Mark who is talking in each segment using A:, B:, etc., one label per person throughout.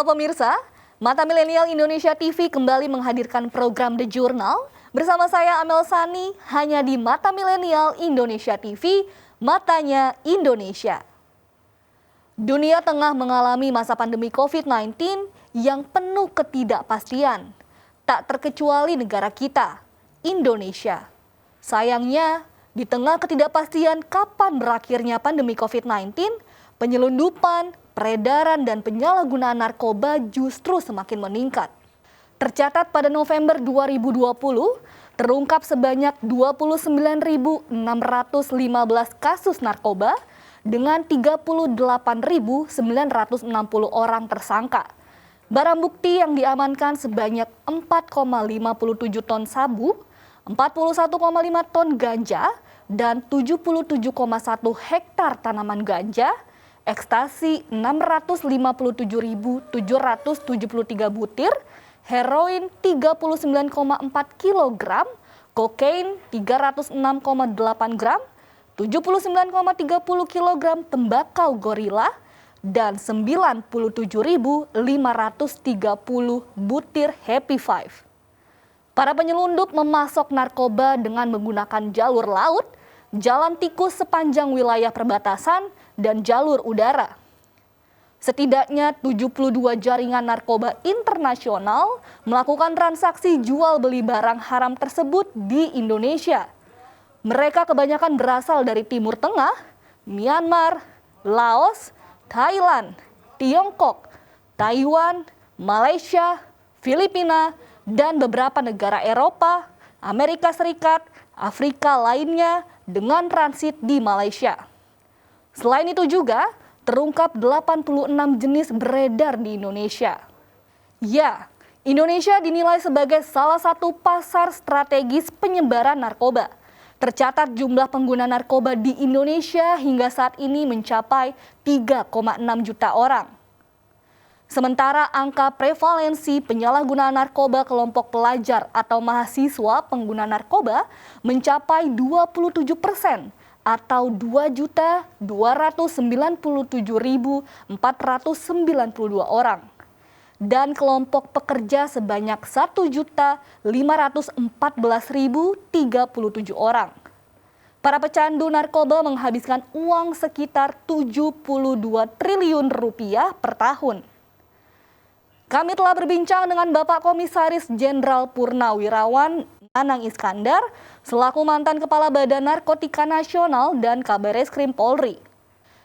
A: Halo pemirsa, Mata Milenial Indonesia TV kembali menghadirkan program The Journal. Bersama saya Amel Sani, hanya di Mata Milenial Indonesia TV, Matanya Indonesia. Dunia tengah mengalami masa pandemi COVID-19 yang penuh ketidakpastian. Tak terkecuali negara kita, Indonesia. Sayangnya, di tengah ketidakpastian kapan berakhirnya pandemi COVID-19, penyelundupan, peredaran dan penyalahgunaan narkoba justru semakin meningkat. Tercatat pada November 2020, terungkap sebanyak 29.615 kasus narkoba dengan 38.960 orang tersangka. Barang bukti yang diamankan sebanyak 4,57 ton sabu, 41,5 ton ganja, dan 77,1 hektar tanaman ganja, ekstasi 657.773 butir, heroin 39,4 kg, kokain 306,8 gram, 79,30 kg tembakau gorila, dan 97.530 butir Happy Five. Para penyelundup memasok narkoba dengan menggunakan jalur laut, jalan tikus sepanjang wilayah perbatasan, dan jalur udara. Setidaknya 72 jaringan narkoba internasional melakukan transaksi jual beli barang haram tersebut di Indonesia. Mereka kebanyakan berasal dari Timur Tengah, Myanmar, Laos, Thailand, Tiongkok, Taiwan, Malaysia, Filipina, dan beberapa negara Eropa, Amerika Serikat, Afrika lainnya dengan transit di Malaysia. Selain itu juga terungkap 86 jenis beredar di Indonesia. Ya, Indonesia dinilai sebagai salah satu pasar strategis penyebaran narkoba. Tercatat jumlah pengguna narkoba di Indonesia hingga saat ini mencapai 3,6 juta orang. Sementara angka prevalensi penyalahgunaan narkoba kelompok pelajar atau mahasiswa pengguna narkoba mencapai 27%. Atau 2.297.492 orang. Dan kelompok pekerja sebanyak 1.514.037 orang. Para pecandu narkoba menghabiskan uang sekitar 72 triliun rupiah per tahun. Kami telah berbincang dengan Bapak Komisaris Jenderal Purnawirawan Anang Iskandar, selaku mantan Kepala Badan Narkotika Nasional dan Kabareskrim Polri.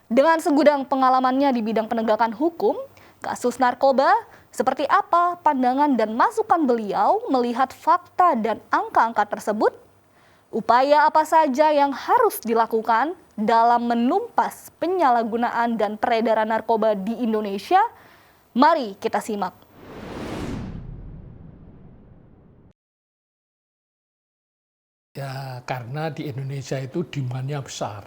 A: Dengan segudang pengalamannya di bidang penegakan hukum, kasus narkoba, seperti apa pandangan dan masukan beliau melihat fakta dan angka-angka tersebut? Upaya apa saja yang harus dilakukan dalam menumpas penyalahgunaan dan peredaran narkoba di Indonesia? Mari kita simak.
B: Ya, karena di Indonesia itu demand-nya besar.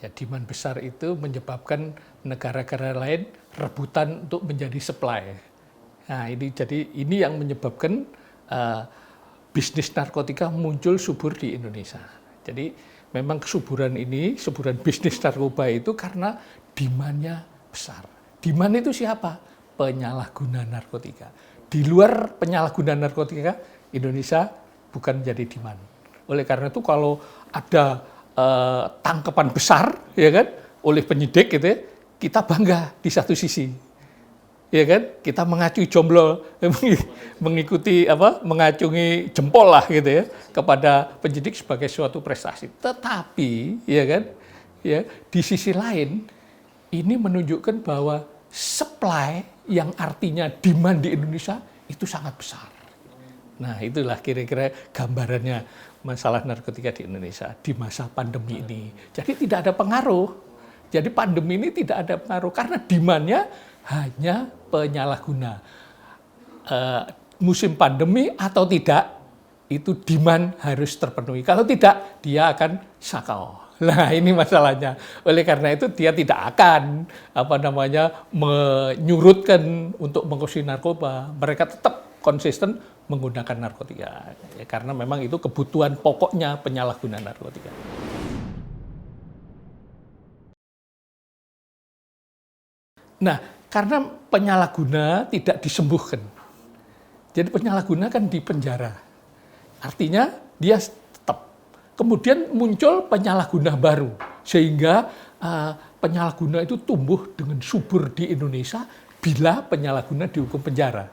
B: Ya, demand besar itu menyebabkan negara-negara lain rebutan untuk menjadi supply. Nah, ini yang menyebabkan bisnis narkotika muncul subur di Indonesia. Jadi memang kesuburan bisnis narkoba itu karena demand-nya besar. Demand itu siapa? Penyalahguna narkotika. Di luar penyalahgunaan narkotika, Indonesia bukan menjadi demand. Oleh karena itu kalau ada tangkapan besar, ya kan, oleh penyidik gitu ya, kita bangga di satu sisi, ya kan, kita mengacungi jomblo, mengacungi jempol lah gitu ya kepada penyidik sebagai suatu prestasi. Tetapi, ya kan, ya di sisi lain ini menunjukkan bahwa supply yang artinya demand di Indonesia itu sangat besar. Nah, itulah kira-kira gambarannya masalah narkotika di Indonesia di masa pandemi ini. Jadi tidak ada pengaruh. Jadi pandemi ini tidak ada pengaruh karena demand-nya hanya penyalahguna. Musim pandemi atau tidak, itu demand harus terpenuhi. Kalau tidak, dia akan sakau. Nah, ini masalahnya. Oleh karena itu dia tidak akan menyurutkan untuk mengkonsumsi narkoba. Mereka tetap konsisten menggunakan narkotika, ya, karena memang itu kebutuhan pokoknya penyalahguna narkotika. Nah, Karena penyalahguna tidak disembuhkan. Jadi penyalahguna kan di penjara. Artinya dia tetap. Kemudian muncul penyalahguna baru. Sehingga penyalahguna itu tumbuh dengan subur di Indonesia bila penyalahguna dihukum penjara.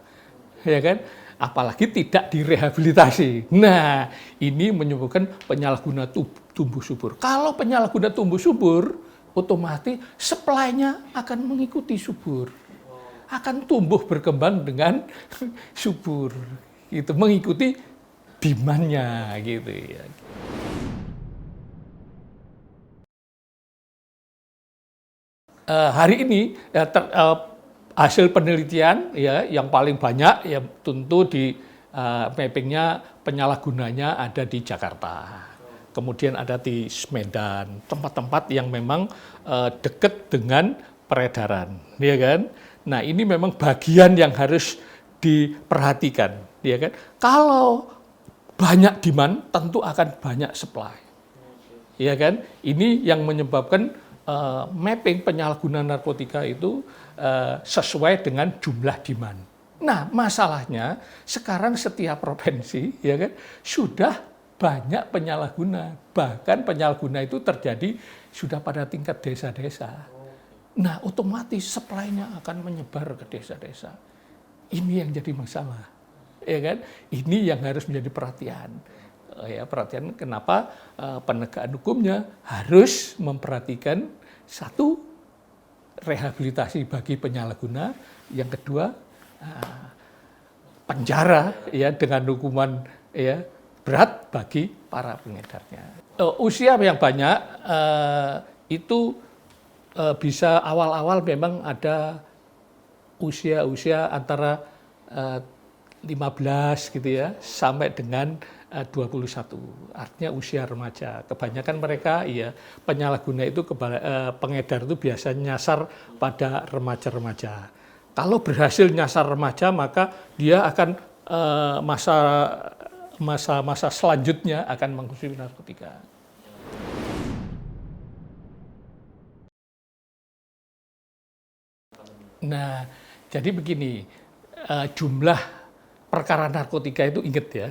B: Ya kan? Apalagi tidak direhabilitasi. Nah, ini menyebabkan penyalahguna tumbuh subur. Kalau penyalahguna tumbuh subur, otomatis supply-nya akan mengikuti subur. Akan tumbuh berkembang dengan subur. Itu mengikuti demand-nya gitu ya. Hari ini hasil penelitian ya yang paling banyak ya tentu di mappingnya penyalahgunanya ada di Jakarta, kemudian ada di Medan, tempat-tempat yang memang dekat dengan peredaran, ya kan? Nah ini memang bagian yang harus diperhatikan, ya kan? Kalau banyak demand tentu akan banyak supply, ya kan? Ini yang menyebabkan mapping penyalahgunaan narkotika itu sesuai dengan jumlah demand. Nah, masalahnya sekarang setiap provinsi ya kan sudah banyak penyalahguna. Bahkan penyalahguna itu terjadi sudah pada tingkat desa-desa. Nah, otomatis supply-nya akan menyebar ke desa-desa. Ini yang jadi masalah. Ya kan? Ini yang harus menjadi perhatian. Ya, perhatian kenapa penegakan hukumnya harus memperhatikan satu rehabilitasi bagi penyalahguna, yang kedua penjara ya dengan hukuman ya berat bagi para pengedarnya. Usia yang banyak itu bisa awal-awal memang ada usia antara 15 gitu ya sampai dengan 21, artinya usia remaja. Kebanyakan mereka ya penyalahguna itu pengedar itu biasanya nyasar pada remaja-remaja. Kalau berhasil nyasar remaja maka dia akan masa selanjutnya akan mengkonsumsi narkotika. Nah, jadi begini, jumlah perkara narkotika itu ingat ya,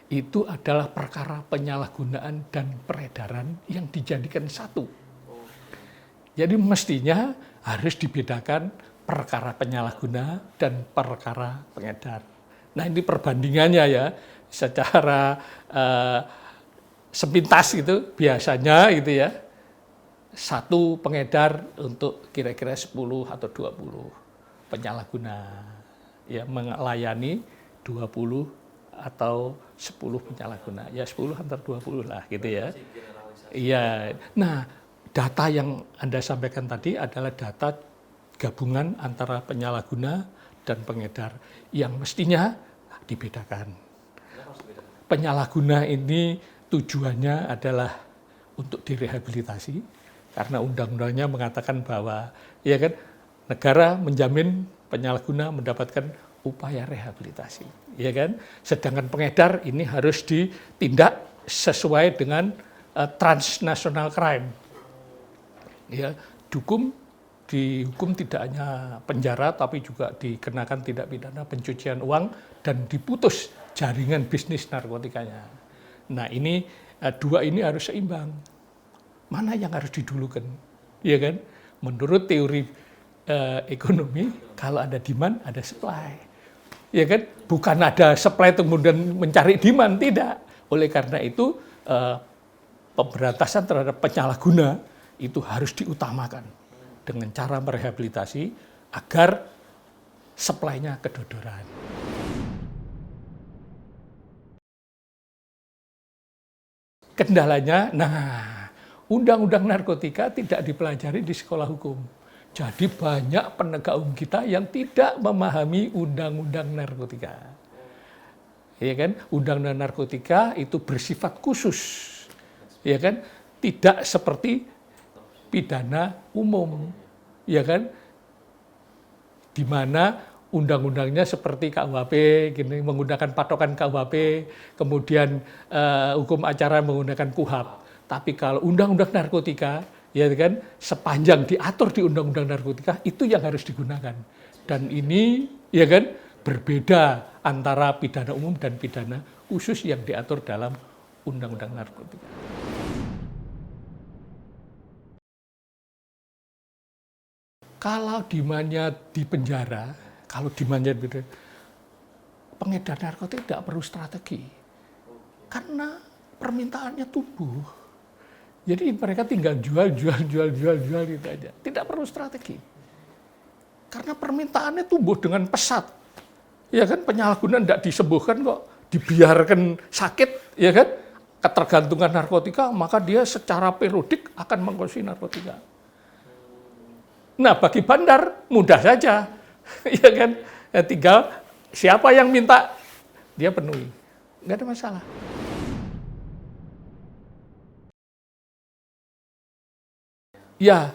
B: itu adalah perkara penyalahgunaan dan peredaran yang dijadikan satu. Jadi mestinya harus dibedakan perkara penyalahguna dan perkara pengedar. Nah ini perbandingannya ya, secara sepintas gitu biasanya gitu ya, satu pengedar untuk kira-kira 10 atau 20 penyalahguna, ya melayani 20 atau 10 penyalahguna, ya 10 antar 20 lah gitu ya. Iya. Nah, data yang Anda sampaikan tadi adalah data gabungan antara penyalahguna dan pengedar yang mestinya dibedakan. Penyalahguna ini tujuannya adalah untuk direhabilitasi karena undang-undangnya mengatakan bahwa ya kan negara menjamin penyalahguna mendapatkan upaya rehabilitasi, ya kan? Sedangkan pengedar ini harus ditindak sesuai dengan transnational crime. Ya, dihukum tidak hanya penjara tapi juga dikenakan tindak pidana pencucian uang dan diputus jaringan bisnis narkotikanya. Nah, ini dua ini harus seimbang. Mana yang harus didulukan? Ya kan? Menurut teori ekonomi, kalau ada demand ada supply. Ya kan, bukan ada supply kemudian mencari demand, tidak. Oleh karena itu pemberantasan terhadap penyalahguna itu harus diutamakan dengan cara merehabilitasi agar supply-nya kedodoran. Kendalanya, undang-undang narkotika tidak dipelajari di sekolah hukum. Jadi banyak penegak hukum kita yang tidak memahami undang-undang narkotika. Ya kan? Undang-undang narkotika itu bersifat khusus. Ya kan? Tidak seperti pidana umum. Ya kan? Di mana undang-undangnya seperti KUHP, gini, menggunakan patokan KUHP, kemudian hukum acara menggunakan KUHAP. Tapi kalau undang-undang narkotika ya kan, sepanjang diatur di Undang-Undang Narkotika itu yang harus digunakan. Dan ini ya kan berbeda antara pidana umum dan pidana khusus yang diatur dalam Undang-Undang Narkotika. Kalau demandnya di penjara, pengedar narkotika tidak perlu strategi, karena permintaannya tumbuh. Jadi mereka tinggal jual gitu aja, tidak perlu strategi. Karena permintaannya tumbuh dengan pesat, ya kan, penyalahgunaan tidak disembuhkan kok, dibiarkan sakit, ya kan, ketergantungan narkotika, maka dia secara periodik akan mengkonsumsi narkotika. Nah, bagi bandar mudah saja, ya kan, ya, tinggal siapa yang minta dia penuhi, nggak ada masalah. Ya,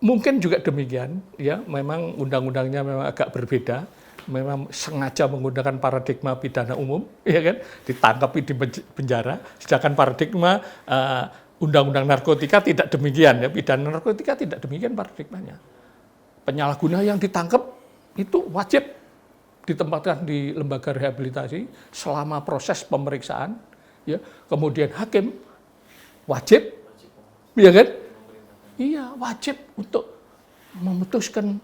B: mungkin juga demikian, ya, memang undang-undangnya memang agak berbeda, memang sengaja menggunakan paradigma pidana umum, ya kan, ditangkapi di penjara, sedangkan paradigma undang-undang narkotika tidak demikian, ya, pidana narkotika tidak demikian paradigmanya. Penyalahguna yang ditangkap itu wajib ditempatkan di lembaga rehabilitasi selama proses pemeriksaan, ya, kemudian hakim wajib, ya kan, iya, wajib untuk memutuskan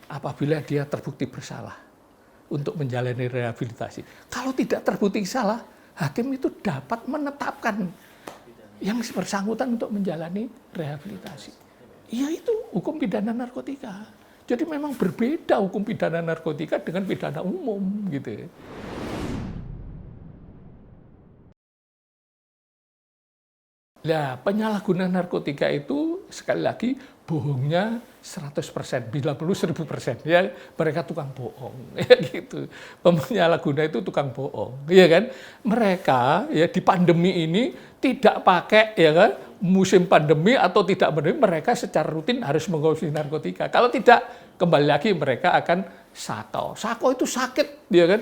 B: apabila dia terbukti bersalah untuk menjalani rehabilitasi. Kalau tidak terbukti salah, hakim itu dapat menetapkan yang bersangkutan untuk menjalani rehabilitasi. Iya, itu hukum pidana narkotika. Jadi memang berbeda hukum pidana narkotika dengan pidana umum gitu. Nah, penyalahgunaan narkotika itu sekali lagi bohongnya 100%, bila perlu 1000%. Ya, mereka tukang bohong, ya gitu. Penyalahguna itu tukang bohong, ya kan? Mereka ya di pandemi ini tidak pakai, ya kan, musim pandemi atau tidak pandemi, mereka secara rutin harus mengkonsumsi narkotika. Kalau tidak, kembali lagi mereka akan sakau. Sakau itu sakit, ya kan?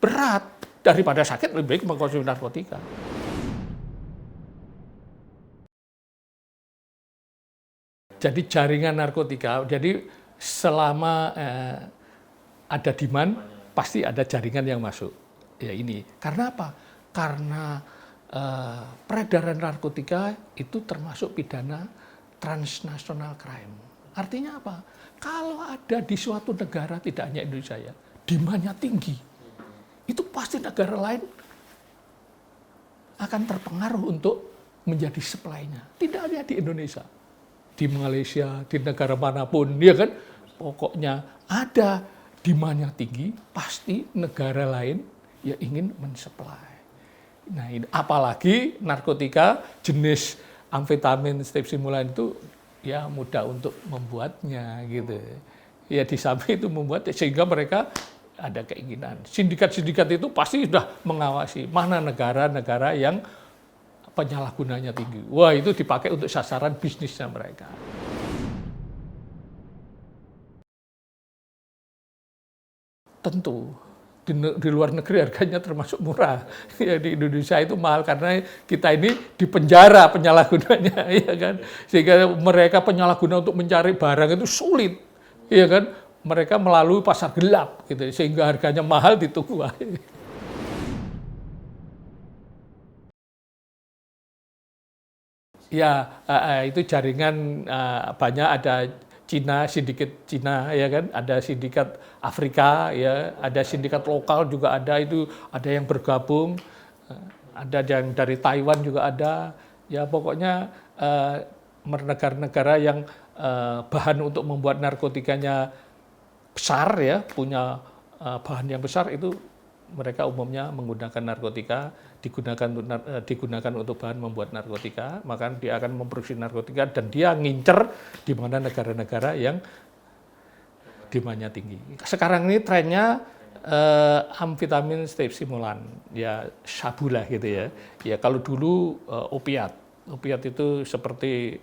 B: Berat. Daripada sakit lebih baik mengkonsumsi narkotika. Jadi jaringan narkotika, jadi selama ada demand, pasti ada jaringan yang masuk. Ya ini, karena apa? Karena peredaran narkotika itu termasuk pidana transnational crime. Artinya apa? Kalau ada di suatu negara, tidak hanya Indonesia ya, demand-nya tinggi, itu pasti negara lain akan terpengaruh untuk menjadi supply-nya. Tidak hanya di Indonesia. Di Malaysia, di negara manapun, ya kan, pokoknya ada demand-nya tinggi, pasti negara lain ya ingin mensuplai. Nah, ini apalagi narkotika jenis amfetamin, stimulan itu ya mudah untuk membuatnya gitu. Ya di samping itu membuat sehingga mereka ada keinginan. Sindikat-sindikat itu pasti sudah mengawasi mana negara-negara yang penyalahgunanya tinggi. Wah, itu dipakai untuk sasaran bisnisnya mereka. Tentu, di luar negeri harganya termasuk murah. Ya, di Indonesia itu mahal karena kita ini di penjara penyalahgunanya, ya kan. Sehingga mereka penyalahguna untuk mencari barang itu sulit, ya kan. Mereka melalui pasar gelap, gitu. Sehingga harganya mahal ditunggu. Ya, itu jaringan banyak, ada Cina, sindikat Cina, ya kan, ada sindikat Afrika, ya, ada sindikat lokal juga ada, itu ada yang bergabung, ada yang dari Taiwan juga ada, ya pokoknya negara-negara yang bahan untuk membuat narkotikanya besar, ya, punya bahan yang besar itu mereka umumnya menggunakan narkotika, digunakan untuk bahan membuat narkotika, maka dia akan memproduksi narkotika dan dia ngincer di mana negara-negara yang demandnya tinggi. Sekarang ini trennya amfetamin stimulan, ya sabu lah gitu ya. Ya kalau dulu opiat itu seperti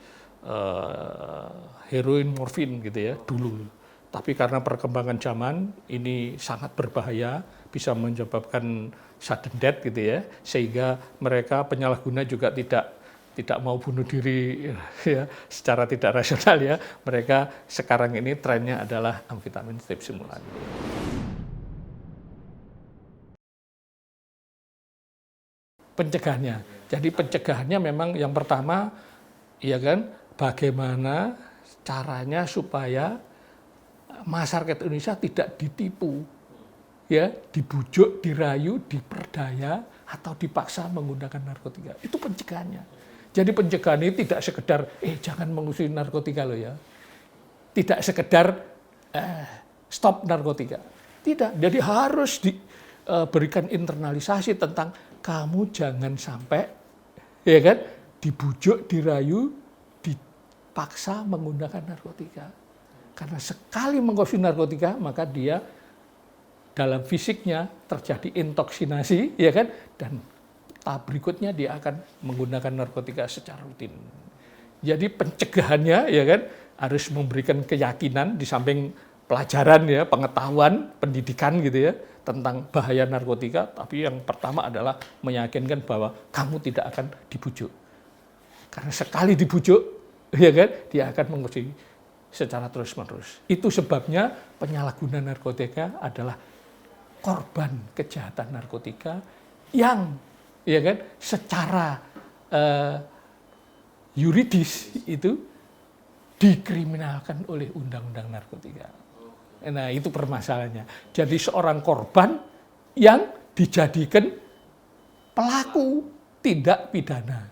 B: heroin, morfin gitu ya dulu. Tapi karena perkembangan zaman ini sangat berbahaya, bisa menyebabkan sudden death gitu ya, sehingga mereka penyalahguna juga tidak tidak mau bunuh diri ya secara tidak rasional ya, mereka sekarang ini trennya adalah amfetamin stimulan. Pencegahannya. Jadi pencegahannya memang yang pertama ya kan, bagaimana caranya supaya masyarakat Indonesia tidak ditipu, ya, dibujuk, dirayu, diperdaya atau dipaksa menggunakan narkotika. Itu pencegahannya. Jadi pencegahan ini tidak sekedar jangan mengusui narkotika loh ya. Tidak sekedar stop narkotika. Tidak. Jadi harus diberikan internalisasi tentang kamu jangan sampai ya kan dibujuk, dirayu, dipaksa menggunakan narkotika. Karena sekali mengkonsumsi narkotika, maka dia dalam fisiknya terjadi intoksinasi, ya kan? Dan tahap berikutnya dia akan menggunakan narkotika secara rutin. Jadi pencegahannya, ya kan, harus memberikan keyakinan di samping pelajaran, ya, pengetahuan, pendidikan, gitu ya, tentang bahaya narkotika. Tapi yang pertama adalah meyakinkan bahwa kamu tidak akan dibujuk. Karena sekali dibujuk, ya kan, dia akan mengkonsumsi secara terus-menerus. Itu sebabnya penyalahgunaan narkotika adalah korban kejahatan narkotika yang ya kan secara yuridis itu dikriminalkan oleh undang-undang narkotika. Nah, itu permasalahannya. Jadi seorang korban yang dijadikan pelaku tindak pidana.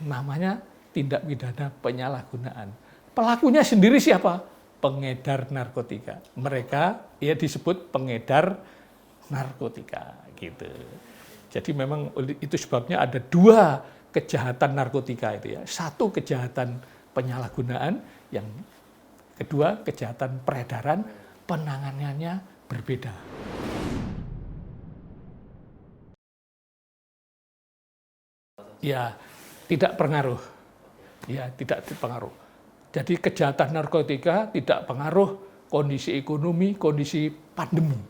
B: Namanya tindak pidana penyalahgunaan. Pelakunya sendiri siapa? Pengedar narkotika. Mereka ya disebut pengedar narkotika gitu. Jadi memang itu sebabnya ada dua kejahatan narkotika itu ya. Satu kejahatan penyalahgunaan, yang kedua kejahatan peredaran, penanganannya berbeda. Ya, tidak pengaruh. Ya, tidak pengaruh. Jadi kejahatan narkotika tidak pengaruh kondisi ekonomi, kondisi pandemi.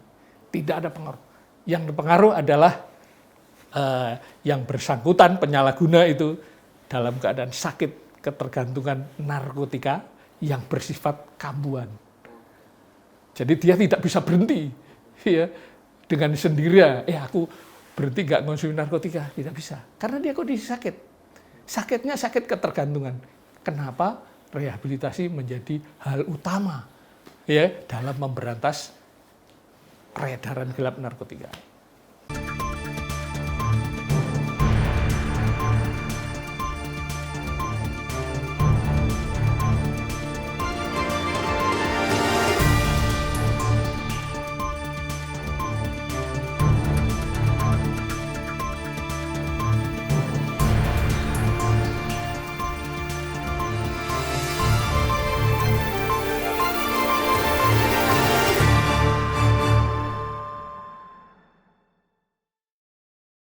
B: Tidak ada pengaruh. Yang berpengaruh adalah yang bersangkutan penyalahguna itu dalam keadaan sakit ketergantungan narkotika yang bersifat kambuhan. Jadi dia tidak bisa berhenti ya, dengan sendirinya. Aku berhenti nggak konsumsi narkotika, tidak bisa. Karena dia kondisi sakit. Sakitnya sakit ketergantungan. Kenapa? Rehabilitasi menjadi hal utama ya dalam memberantas peredaran gelap narkotika.